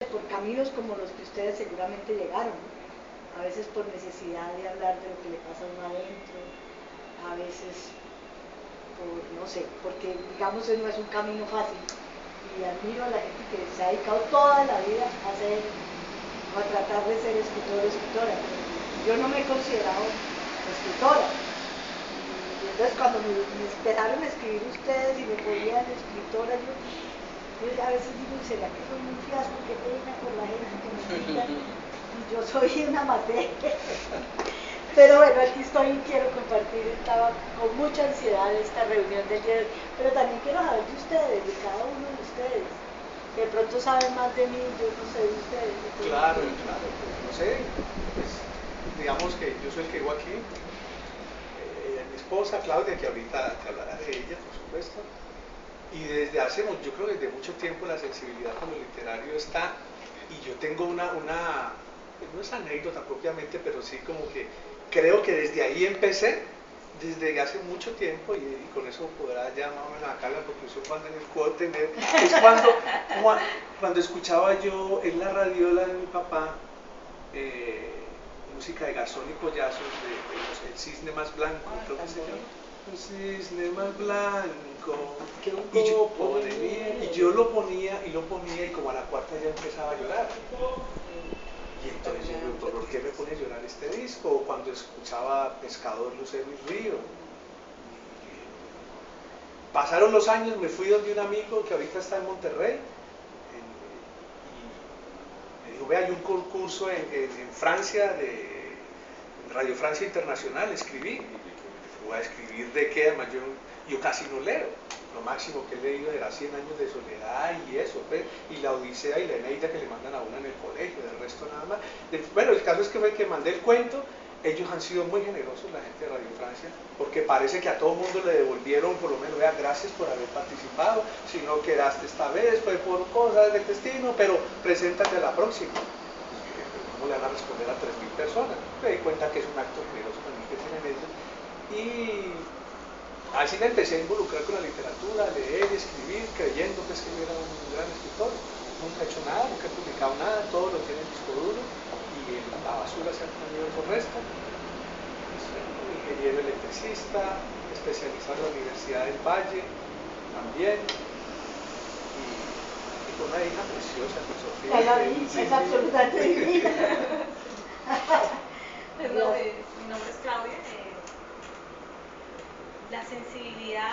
por caminos como los que ustedes seguramente llegaron, ¿no? A veces por necesidad de hablar de lo que le pasa a uno adentro, a veces por, no sé, porque digamos no es un camino fácil. Y admiro a la gente que se ha dedicado toda la vida a hacer, a tratar de ser escritor o escritora. Yo no me he considerado escritora. Y entonces cuando me empezaron a escribir ustedes y me ponían escritora, yo a veces digo, ¿será que soy un fiasco? Qué pena con la gente que me cita? Y yo soy una amateur. Pero bueno, aquí estoy y quiero compartir. Estaba con mucha ansiedad esta reunión del día de hoy. Pero también quiero saber de ustedes, de cada uno de ustedes. Que de pronto saben más de mí, yo no sé de ustedes. Claro, claro, pues no sé. Pues, digamos que yo soy el que vivo aquí. Mi esposa Claudia, que ahorita te hablará de ella, por supuesto. Y desde hace, yo creo que desde mucho tiempo la sensibilidad con lo literario está, y yo tengo no es anécdota propiamente, pero sí como que creo que desde ahí empecé, desde hace mucho tiempo, y con eso podrá ya más o menos sacar la conclusión cuando puedo tener, es cuando escuchaba yo en la radiola de mi papá, música de Garzón y Collazos, El Cisne Más Blanco, creo que se llama. El cisne más blanco. Y yo lo ponía y como a la cuarta ya empezaba a llorar. Y entonces yo me pregunto, ¿por qué me pone a llorar este disco? O cuando escuchaba Pescador, Lucero y Río. Pasaron los años, me fui donde un amigo que ahorita está en Monterrey, y me dijo, ve, hay un concurso en Francia, de Radio Francia Internacional, escribí. Voy a escribir de qué, además yo casi no leo. Lo máximo que he leído era 100 años de soledad y eso, ¿ves? Y la Odisea y la Eneida que le mandan a uno en el colegio, del resto nada más. Bueno, el caso es que fue que mandé el cuento. Ellos han sido muy generosos, la gente de Radio Francia, porque parece que a todo mundo le devolvieron, por lo menos, vea, gracias por haber participado, si no quedaste esta vez, fue por cosas del destino, pero preséntate a la próxima. ¿Cómo le van a responder a 3.000 personas? Me di cuenta que es un acto generoso también que tienen ellos. Y así me empecé a involucrar con la literatura, a leer y escribir, creyendo que yo era un gran escritor. Nunca he hecho nada, nunca he publicado nada, todo lo tiene en disco duro y en la basura se ha comido el resto. Soy un ingeniero electricista, especializado en la Universidad del Valle también. Y con una hija preciosa, con Sofía. Es absolutamente divina. Mi nombre es Claudia. La sensibilidad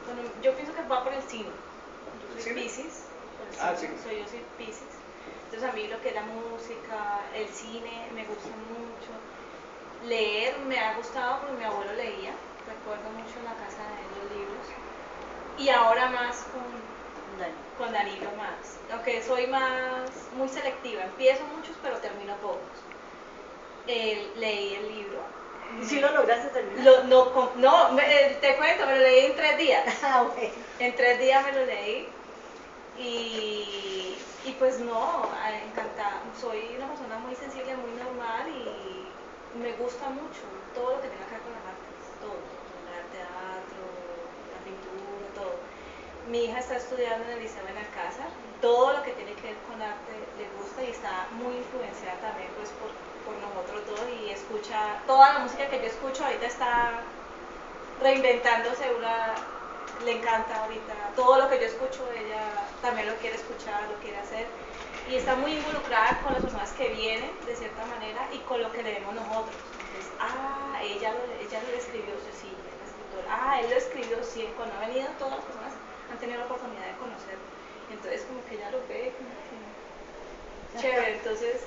bueno, yo pienso que va por el signo. Yo soy Piscis, Sí. Yo soy Piscis. Entonces a mí lo que es la música, el cine, me gusta mucho. Leer me ha gustado porque mi abuelo leía. Recuerdo mucho en la casa de él los libros. Y ahora más con Danilo más. Aunque soy muy selectiva. Empiezo muchos pero termino pocos. Leí el libro. ¿Y si lo lograste terminar? Te cuento, me lo leí en 3 días. Okay. En 3 días me lo leí y pues no, encantada. Soy una persona muy sensible, muy normal y me gusta mucho todo lo que tenga que ver con las artes, todo, el teatro, la pintura, todo. Mi hija está estudiando en el Liceo en Alcázar, todo lo que tiene que ver con arte le gusta y está muy influenciada también pues por nosotros dos y escucha toda la música que yo escucho ahorita está reinventándose, le encanta ahorita todo lo que yo escucho, ella también lo quiere escuchar, lo quiere hacer y está muy involucrada con las personas que vienen de cierta manera y con lo que leemos nosotros. Entonces, ella lo escribió, sí, es escritora, él lo escribió, sí, cuando ha venido todas las personas han tenido la oportunidad de conocerlo, entonces como que ella lo ve, como que chévere. Entonces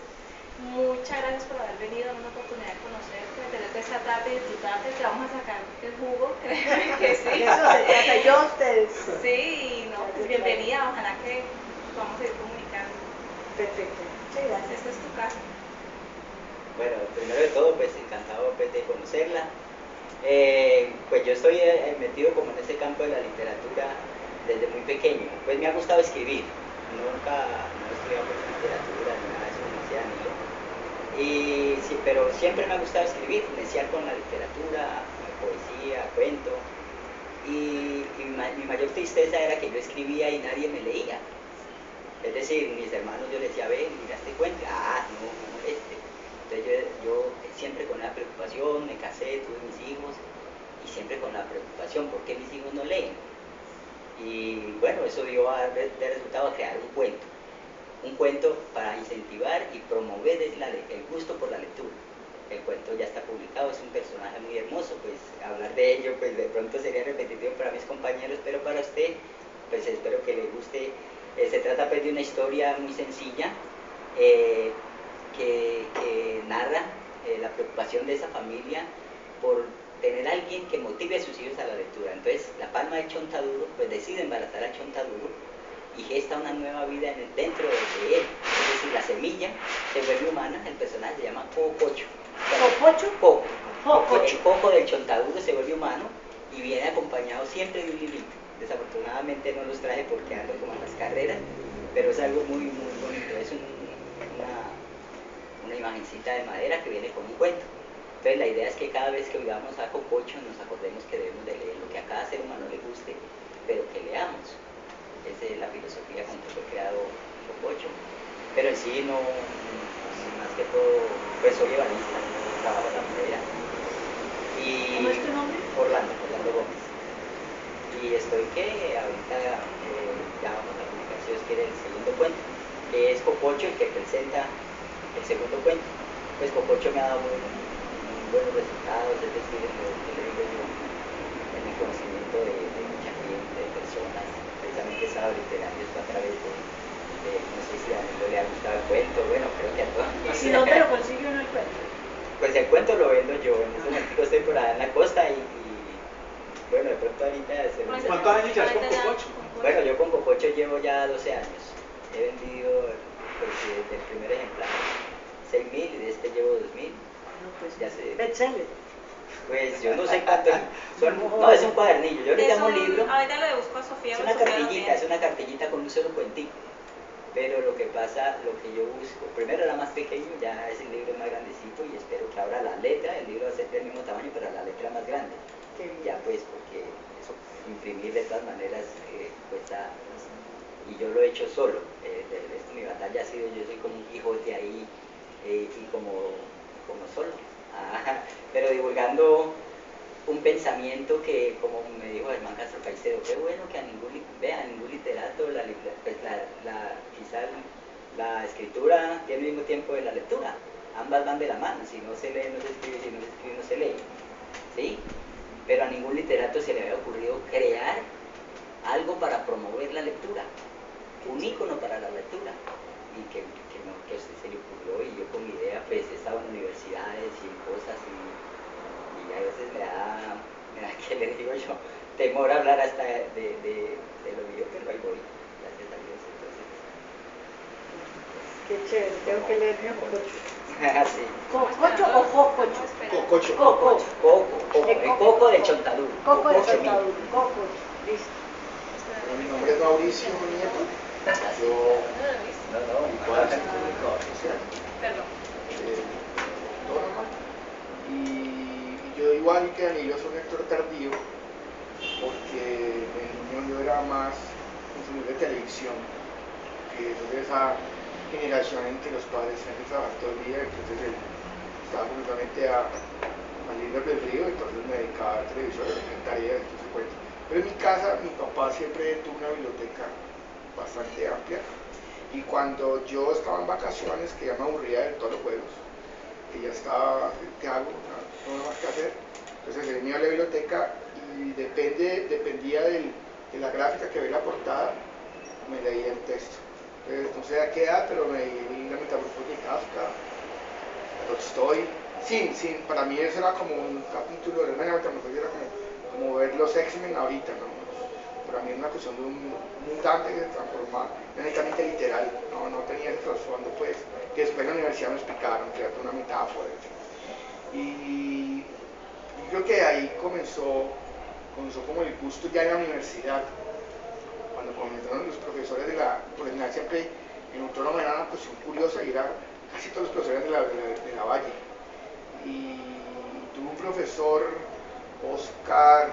muchas gracias por haber venido, una oportunidad de conocerte, de tenerte esta tarde y disfrutarte, te vamos a sacar el jugo, créeme que sí. Eso se trata yo a ustedes. Sí, no, pues bienvenida, ojalá que vamos a ir comunicando. Perfecto, muchas gracias. Esta es tu casa. Bueno, primero de todo, pues encantado pues, de conocerla. Pues yo estoy metido como en este campo de la literatura desde muy pequeño. Pues me ha gustado escribir, nunca he estudiado pues, literatura ni nada de eso, no sé, ni sí, pero siempre me ha gustado escribir, iniciar con la literatura, poesía, cuento. Y mi mayor tristeza era que yo escribía y nadie me leía. Es decir, mis hermanos yo les decía, ven, mira este cuento, no, no este. Entonces yo siempre con la preocupación, me casé, tuve mis hijos, y siempre con la preocupación, ¿por qué mis hijos no leen? Y bueno, eso dio de resultado a crear un cuento para incentivar y promover el gusto por la lectura. El cuento ya está publicado, es un personaje muy hermoso, pues hablar de ello pues de pronto sería repetitivo para mis compañeros, pero para usted pues espero que le guste. Se trata pues de una historia muy sencilla que narra la preocupación de esa familia por tener a alguien que motive a sus hijos a la lectura. Entonces la palma del chontaduro pues decide embarazar al chontaduro y gesta una nueva vida dentro de él. Es decir, la semilla se vuelve humana, el personaje se llama Cococho. ¿Cococho? Coco. El coco del chontaduro se vuelve humano y viene acompañado siempre de un librito. Desafortunadamente no los traje porque ando como en las carreras, pero es algo muy, muy bonito. Es una imagencita de madera que viene con un cuento. Entonces la idea es que cada vez que oigamos a Cococho nos acordemos que debemos de leer lo que a cada ser humano le guste, pero que leamos. Esa es la filosofía con que fue creado Cococho. Pero en sí no, más que todo, pues soy ebanista, trabajo en la madera. ¿Cómo es tu nombre? Orlando Gómez. Y estoy que ahorita ya vamos a publicar, si Dios quiere, el segundo cuento, que es Cococho el que presenta el segundo cuento. Pues Cococho me ha dado muy buenos resultados, es decir, en lo que le digo yo, en el conocimiento de mucha gente, de personas. Precisamente Sábado Literario fue a través de no sé si a mí le ha gustado el cuento, bueno, creo que a todos. ¿Y si dónde lo consigue uno el cuento? Pues el cuento lo vendo yo, en este momento estoy por allá en la costa y bueno, de pronto ahorita ¿Cuántos años ya es con Cococho? Bueno, yo con Cococho llevo ya 12 años. He vendido, pues, del primer ejemplar 6.000 y de este llevo 2.000. No, pues, Ya sé. bestseller. Pues yo no sé cuánto. No, es un cuadernillo. Yo le llamo libro. Ahorita le busco a Sofía. Es una cartillita con un solo cuentico. Pero lo que pasa, lo que yo busco, primero era más pequeño, ya es el libro más grandecito y espero que ahora la letra, el libro va a ser del mismo tamaño, pero la letra más grande. Ya pues, porque eso, imprimir de todas maneras cuesta, y yo lo he hecho solo. Mi batalla ha sido, yo soy como un Quijote ahí y como solo. Pero divulgando un pensamiento que, como me dijo Germán Castro Caicedo, qué bueno que a ningún literato quizá la escritura tiene el mismo tiempo de la lectura. Ambas van de la mano, si no se lee no se escribe, si no se escribe no se lee. ¿Sí? Pero a ningún literato se le había ocurrido crear algo para promover la lectura, un ícono para la lectura, y que a usted se le ocurrió, y yo con mi idea pues he estado en universidades y en cosas y a veces me da ¿qué le digo yo? Temor a hablar hasta de lo mío, pero ahí voy, gracias a Dios. Entonces, qué chévere, tengo que leer mi Cococho. sí. ¿Cococho o Jococho? Cococho. Coco. El coco de chontaduro. Coco de chontaduro. Coco. Listo. Mi nombre es Mauricio Nieto. Yo igual soy comunicador social. Perdón. Autónoma. Y yo igual que Danilo soy un lector tardío porque de niño yo era más consumidor de televisión, que soy de esa generación en que los padres se han que trabajar todo el día, entonces estaba completamente a libre albedrío, entonces me dedicaba a la televisión, a hacer tareas, entonces pues. Pero en mi casa mi papá siempre tuvo una biblioteca bastante amplia y cuando yo estaba en vacaciones, que ya me aburría de todos los juegos, que ya estaba, ¿qué hago? No nada más que hacer, entonces me iba a la biblioteca y dependía de la gráfica que ve la portada, me leía el texto. Entonces, no sé a qué edad, pero me leí la Metamorfosis de Kafka, Tolstoy, para mí eso era como un capítulo de la Metamorfosis, era como ver los X-Men ahorita, ¿no? Para mí es una cuestión de un mutante que se transforma netamente literal, no tenía el trasfondo pues, que después en la universidad me explicaron, que era una metáfora, etc. Y yo creo que ahí comenzó como el gusto ya en la universidad, cuando comenzaron los profesores de la universidad, siempre en autónoma era una cuestión curiosa y era casi todos los profesores de la Valle. Y tuve un profesor, Oscar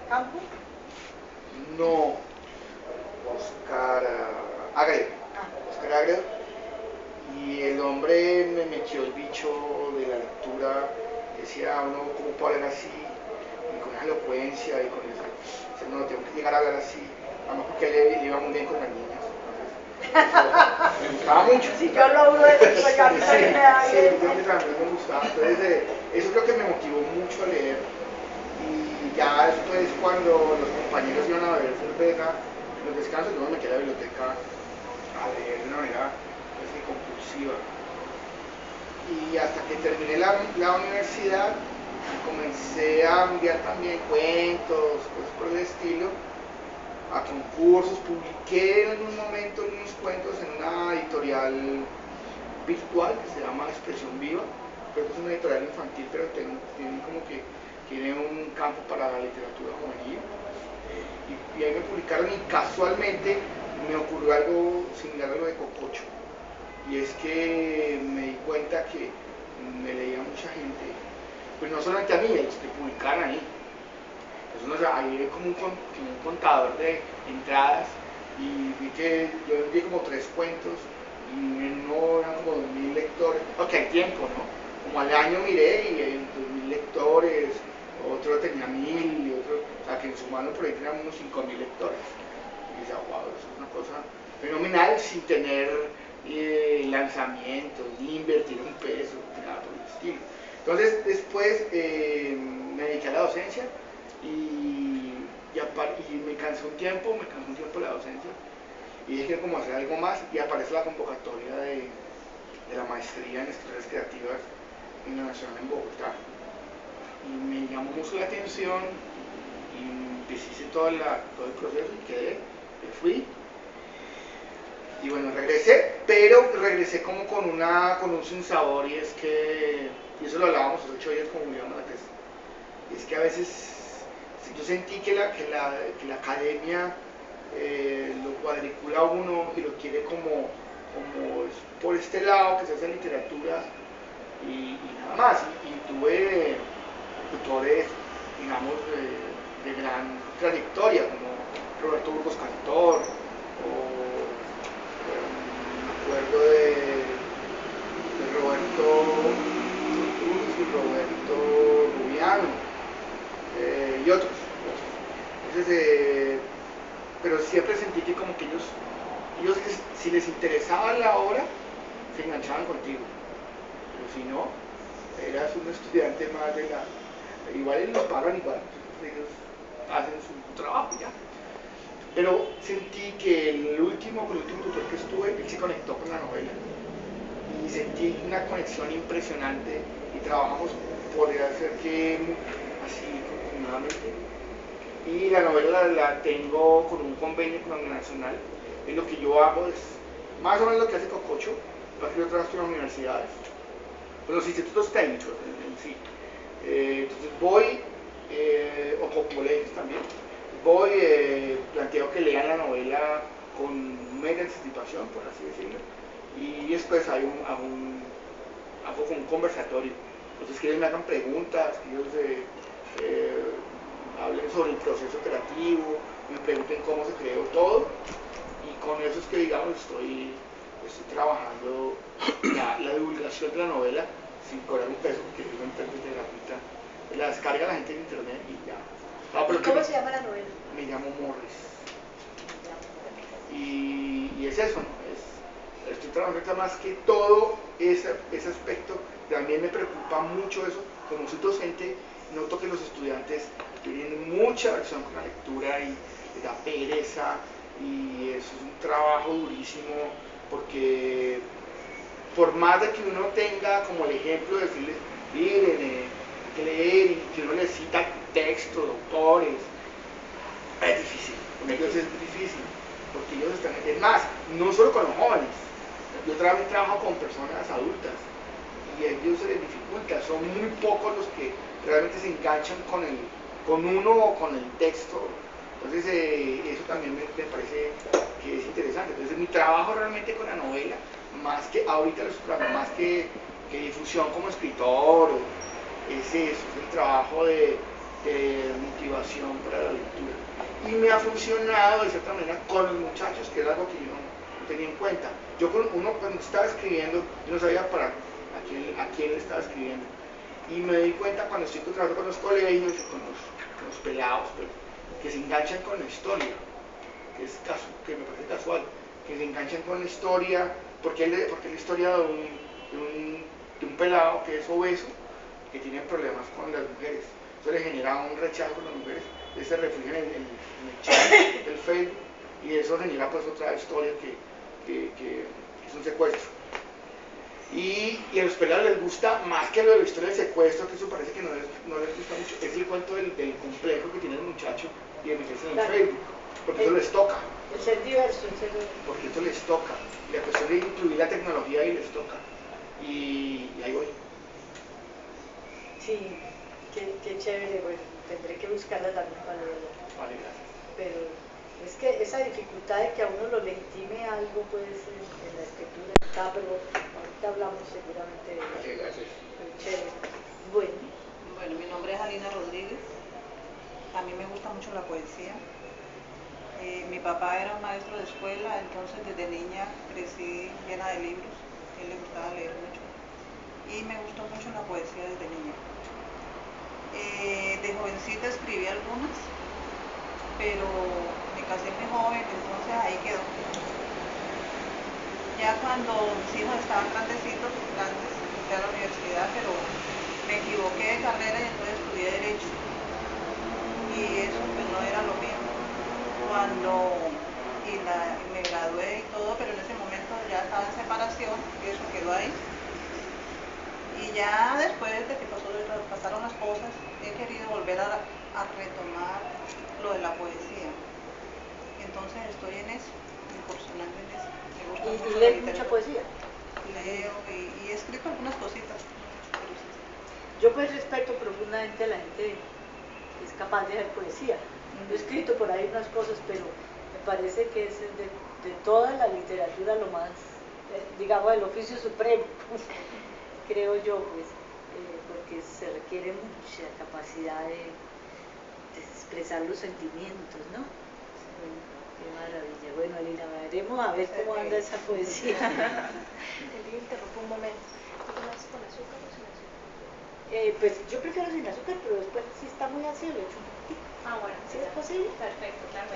¿Campo? no, Oscar Ágreda. me metió el bicho de la lectura, decía uno, ¿cómo puedo hablar así? Y con esa elocuencia y con eso, no, tengo que llegar a hablar así, además porque le iba muy bien con las niñas, entonces, me gustaba mucho. Si yo logro eso, ya a mí también me da Sí, bien. yo también me gustaba, entonces eso creo que me motivó mucho a leer. Y ya después, cuando los compañeros iban a beber cerveza en los descansos, yo me metí a la biblioteca a leer de una manera casi compulsiva. Y hasta que terminé la universidad, comencé a enviar también cuentos, cosas por el estilo, a concursos. Publiqué en algún momento unos cuentos en una editorial virtual que se llama Expresión Viva. Creo que es una editorial infantil, pero tiene un campo para la literatura juvenil. Y ahí me publicaron, y casualmente me ocurrió algo similar a lo de Cococho. Y es que me di cuenta que me leía mucha gente, pues no solamente a mí, a los que publicaran ahí. Entonces ahí hay como un contador de entradas, y vi que yo envié como 3 cuentos y no eran como 2000 lectores, ok, hay tiempo, ¿no? Como al año miré y hay 2000 lectores, otro tenía 1000, y otro, o sea que en su mano por ahí tenían unos 5000 lectores. Y decía, wow, eso es una cosa fenomenal, sin tener lanzamientos, ni invertir un peso, ni nada por el estilo. Entonces después me dediqué a la docencia y me cansé un tiempo la docencia, y dije como hacer algo más, y aparece la convocatoria de la maestría en escrituras creativas en la Nacional en Bogotá, y me llamó mucho la atención y hice todo el proceso y quedé, me fui. Y bueno, regresé, pero regresé como con un sinsabor, y es que, y eso lo hablábamos hace 8 días como miramos la tesis, es que a veces yo sentí que la academia lo cuadricula a uno y lo quiere como por este lado, que se hace literatura y nada más. Y tuve tutores, digamos, de gran trayectoria, como Roberto Burgos Cantor, o me acuerdo de Roberto Cruz y Roberto Rubiano, y otros. Entonces, pero siempre sentí que como que ellos si les interesaba la obra, se enganchaban contigo, pero si no, eras un estudiante más de la... Igual ellos los pagan igual, ellos hacen su trabajo ya. Pero sentí que con el último tutor que estuve, él se conectó con la novela, y sentí una conexión impresionante, y trabajamos por hacer que así continuadamente. Y la novela la tengo con un convenio con la Universidad Nacional, y lo que yo hago es más o menos lo que hace Cococho, lo que yo trabajo en las universidades, con los institutos técnicos en sí. Entonces voy, o con colegios también, planteo que lean la novela con mega anticipación, por así decirlo, y después hago como un conversatorio. Entonces que ellos me hagan preguntas, que ellos hablen sobre el proceso creativo, me pregunten cómo se creó todo, y con eso es que, digamos, estoy trabajando la divulgación de la novela sin cobrar un peso, porque es una intérprete gratuita, la descarga la gente en internet y ya. ¿Cómo se llama la novela? Me llamo Morris. Y es eso, ¿no? Estoy trabajando más que todo ese aspecto. También me preocupa mucho eso. Como soy docente, noto que los estudiantes tienen mucha aversión con la lectura y les da pereza, y eso es un trabajo durísimo, porque por más de que uno tenga como el ejemplo de decirles, miren, hay que leer, y que uno les cita textos, autores, es difícil, con ellos es difícil, porque ellos están, es más, no solo con los jóvenes, yo trabajo con personas adultas, y a ellos se les dificulta, son muy pocos los que realmente se enganchan con uno o con el texto. Entonces eso también me parece que es interesante. Entonces mi trabajo realmente con la novela, más que ahorita más que difusión como escritor, es eso, es el trabajo de motivación para la lectura. Y me ha funcionado de cierta manera con los muchachos, que era algo que yo no tenía en cuenta. Yo cuando estaba escribiendo, yo no sabía para a quién le estaba escribiendo. Y me di cuenta cuando estoy trabajando con los colegios, con los pelados, pues, que se enganchan con la historia, que me parece casual, que se enganchan con la historia, porque es la historia de un pelado que es obeso, que tiene problemas con las mujeres. Eso le genera un rechazo con las mujeres, se refugian en el chat del Facebook, y eso genera pues otra historia que es un secuestro. Y a los pelados les gusta más que lo de la historia del secuestro, que eso parece que no les gusta mucho, es el cuento del complejo que tiene el muchacho y de meterse en el Facebook, porque eso les toca. El ser diverso, Porque eso les toca, y la cuestión de incluir la tecnología ahí les toca, y ahí voy. Sí, qué chévere, bueno, tendré que buscarla también para verla. Vale, gracias. Pero es que esa dificultad de que a uno lo legitime algo, pues, en la escritura está, pero ahorita hablamos seguramente de eso. Vale, gracias. Pero chévere. Bueno, Mi nombre es Alina Rodríguez. A mí me gusta mucho la poesía. Mi papá era un maestro de escuela, entonces desde niña crecí llena de libros. A él le gustaba leer mucho. Y me gustó mucho la poesía desde niña. De jovencita escribí algunas, pero me casé muy joven, entonces ahí quedó. Ya cuando mis hijos estaban grandecitos, fui a la universidad, pero me equivoqué de carrera y entonces estudié Derecho. Y eso pues no era lo mío. Me gradué y todo, pero en ese momento ya estaba en separación y eso quedó ahí. Y ya después de que pasaron las cosas, he querido volver a retomar lo de la poesía. Entonces estoy en eso, incursionando en eso. Me gusta mucho ¿y la lees literatura. mucha poesía? Leo y he escrito algunas cositas. Yo pues respeto profundamente a la gente que es capaz de hacer poesía. Yo he escrito por ahí unas cosas, pero me parece que es de toda la literatura lo más, digamos, el oficio supremo, creo yo, pues, porque se requiere mucha capacidad de expresar los sentimientos, ¿no? Bueno, qué maravilla. Bueno, Alina, veremos a ver cómo anda esa poesía. Te interrumpo un momento. ¿Tú tomas con azúcar o sin azúcar? Pues yo prefiero sin azúcar, pero después si está muy ácido le echo un poquito. Ah, bueno, ¿Sí es posible? Perfecto, claro.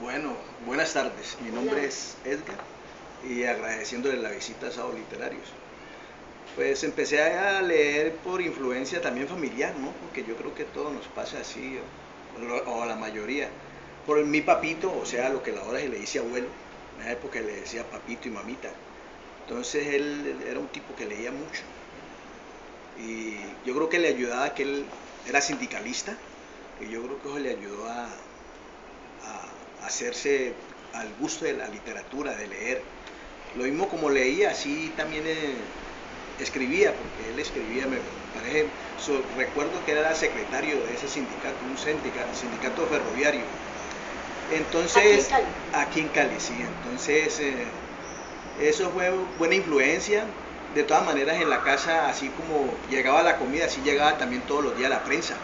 Bueno, buenas tardes. Mi nombre es Edgar y agradeciéndole la visita a Sábados Literarios. Pues empecé a leer por influencia también familiar, ¿no? Porque yo creo que todo nos pasa así, o a la mayoría. Por mi papito, o sea, lo que ahora se le dice abuelo, en esa época le decía papito y mamita. Entonces él era un tipo que leía mucho. Y yo creo que le ayudaba que él era sindicalista, y yo creo que eso le ayudó a hacerse al gusto de la literatura, de leer. Lo mismo como leía, así también escribía, porque él escribía, me parece, recuerdo que era secretario de ese sindicato, un sindicato ferroviario. Entonces, aquí en Cali, sí. Entonces, eso fue buena influencia. De todas maneras, en la casa, así como llegaba la comida, así llegaba también todos los días la prensa.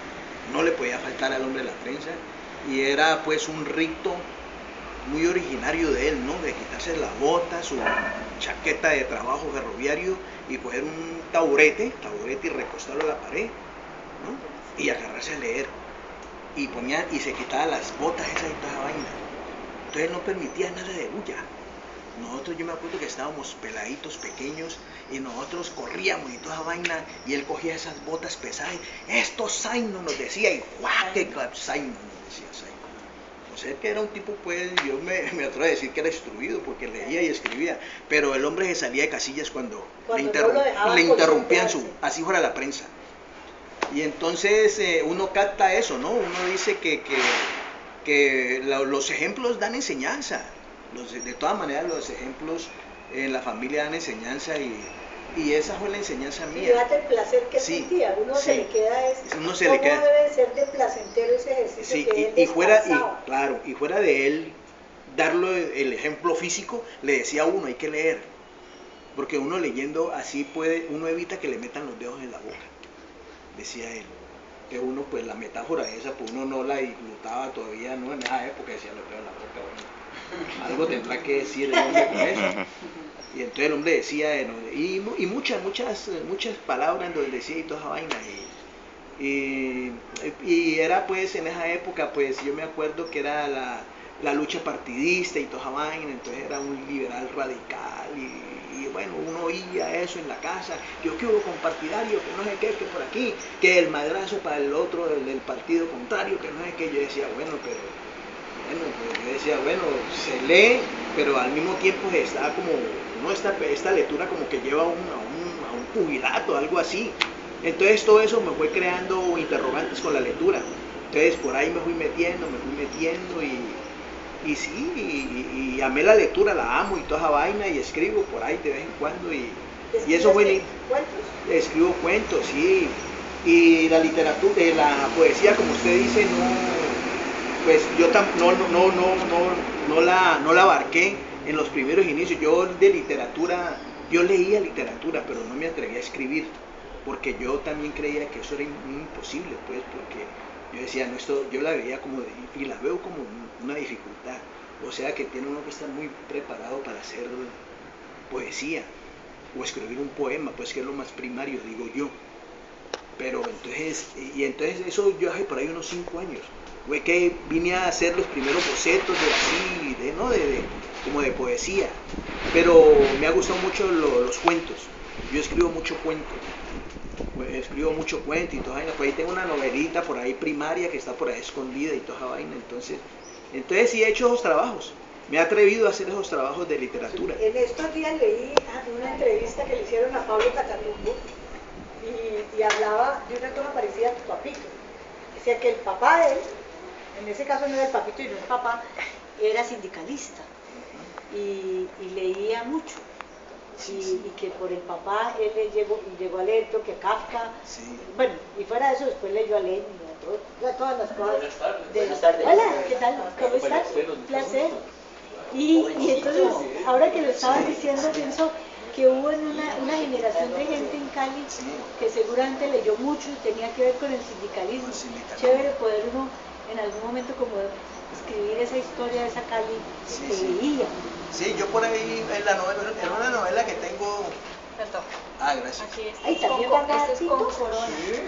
No le podía faltar al hombre la prensa. Y era pues un rito muy originario de él, ¿no? De quitarse las botas, su chaqueta de trabajo ferroviario y coger un taburete y recostarlo a la pared, ¿no? Y agarrarse a leer. Y se quitaba las botas esas y toda esa vaina. Entonces él no permitía nada de bulla. Nosotros, yo me acuerdo que estábamos peladitos pequeños y nosotros corríamos y toda esa vaina, y él cogía esas botas pesadas y estos Zaino nos decía, y ¡guau! ¡Qué Zaino nos decía Zaino! O sea que era un tipo, pues, yo me atrevo a decir que era instruido porque leía y escribía, pero el hombre se salía de casillas cuando le interrumpían así fuera la prensa. Y entonces uno capta eso, ¿no? Uno dice que los ejemplos dan enseñanza. De todas maneras los ejemplos en la familia dan enseñanza y esa fue la enseñanza mía. Fíjate el placer que sentía, uno se le queda cómo debe ser de placentero ese ejercicio que él claro, y fuera de él darle el ejemplo físico, le decía a uno, hay que leer, porque uno leyendo así uno evita que le metan los dedos en la boca, decía él. Que uno, pues la metáfora esa, pues uno no la disfrutaba todavía, no en esa época decía los dedos en la boca, bueno. algo tendrá que decir el hombre con eso. Y entonces el hombre decía, y muchas palabras en donde decía y toda esa vaina. Y era pues en esa época, pues yo me acuerdo que era la lucha partidista y toda esa vaina, entonces era un liberal radical y bueno, uno oía eso en la casa, yo que hubo con partidario, que no sé qué, que por aquí, que el madrazo para el otro del partido contrario, que no sé qué, yo decía, bueno, pues yo decía, bueno, se lee, pero al mismo tiempo está como, no, esta lectura como que lleva a un pugilato, algo así. Entonces todo eso me fue creando interrogantes con la lectura. Entonces por ahí me fui metiendo y sí, y amé la lectura, la amo y toda esa vaina y escribo por ahí de vez en cuando y eso fue... ¿Cuentos? Escribo cuentos, sí. Y la literatura, la poesía, como usted dice, no, pues yo no la abarqué en los primeros inicios. Yo de literatura, yo leía literatura, pero no me atreví a escribir, porque yo también creía que eso era imposible, pues, porque yo decía, no, esto, yo la veía como, y la veo como una dificultad, o sea que tiene uno que estar muy preparado para hacer poesía, o escribir un poema, pues que es lo más primario, digo yo. Pero entonces eso yo hace por ahí unos 5 años, fue que vine a hacer los primeros bocetos como de poesía, pero me ha gustado mucho los cuentos, yo escribo mucho cuento y toda vaina, por ahí tengo una novelita por ahí primaria que está por ahí escondida y toda vaina, entonces sí he hecho esos trabajos, me he atrevido a hacer esos trabajos de literatura. En estos días leí una entrevista que le hicieron a Pablo Catatumbo y hablaba de una cosa parecida a tu papito. Decía que el papá de él, en ese caso no era el papito y no el papá, era sindicalista y leía mucho. Y que por el papá él llegó a leer que Kafka, bueno, y fuera de eso después leyó a Lenin, a todas las cosas. Buenas tardes. Hola, ¿qué tal? ¿Cómo estás? Un placer. Y entonces, ahora que lo estabas diciendo, pienso que hubo una generación de gente en Cali que seguramente leyó mucho y tenía que ver con el sindicalismo. Chévere poder uno en algún momento como escribir esa historia de esa Cali que leía. Sí, yo por ahí en una novela que tengo... Perdón. Ah, gracias. Aquí Ay, también este es con corona. Sí.